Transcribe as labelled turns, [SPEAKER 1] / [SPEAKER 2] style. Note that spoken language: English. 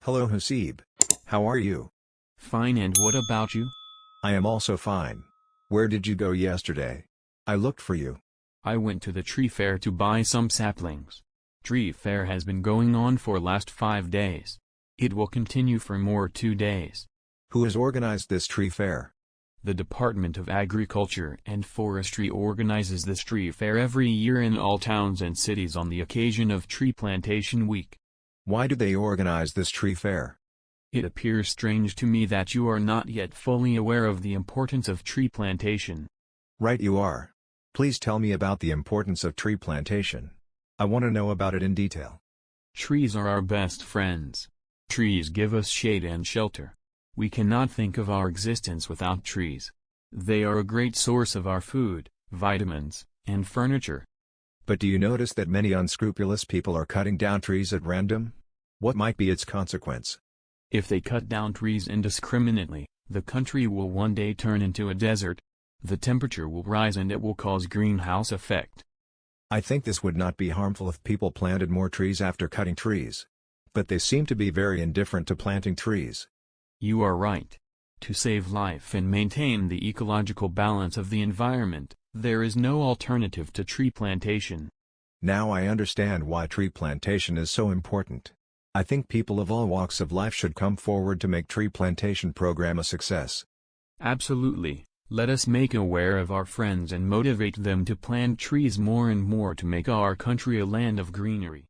[SPEAKER 1] Hello Hasib. How are you?
[SPEAKER 2] Fine, and what about you?
[SPEAKER 1] I am also fine. Where did you go yesterday? I looked for you.
[SPEAKER 2] I went to the tree fair to buy some saplings. Tree fair has been going on for last 5 days. It will continue for more 2 days.
[SPEAKER 1] Who has organized this tree fair?
[SPEAKER 2] The Department of Agriculture and Forestry organizes this tree fair every year in all towns and cities on the occasion of Tree Plantation Week.
[SPEAKER 1] Why do they organize this tree fair?
[SPEAKER 2] It appears strange to me that you are not yet fully aware of the importance of tree plantation.
[SPEAKER 1] Right you are. Please tell me about the importance of tree plantation. I want to know about it in detail.
[SPEAKER 2] Trees are our best friends. Trees give us shade and shelter. We cannot think of our existence without trees. They are a great source of our food, vitamins, and furniture.
[SPEAKER 1] But do you notice that many unscrupulous people are cutting down trees at random? What might be its consequence?
[SPEAKER 2] If they cut down trees indiscriminately, the country will one day turn into a desert. The temperature will rise and it will cause greenhouse effect.
[SPEAKER 1] I think this would not be harmful if people planted more trees after cutting trees. But they seem to be very indifferent to planting trees.
[SPEAKER 2] You are right. To save life and maintain the ecological balance of the environment, there is no alternative to tree plantation.
[SPEAKER 1] Now I understand why tree plantation is so important. I think people of all walks of life should come forward to make tree plantation program a success.
[SPEAKER 2] Absolutely. Let us make aware of our friends and motivate them to plant trees more and more to make our country a land of greenery.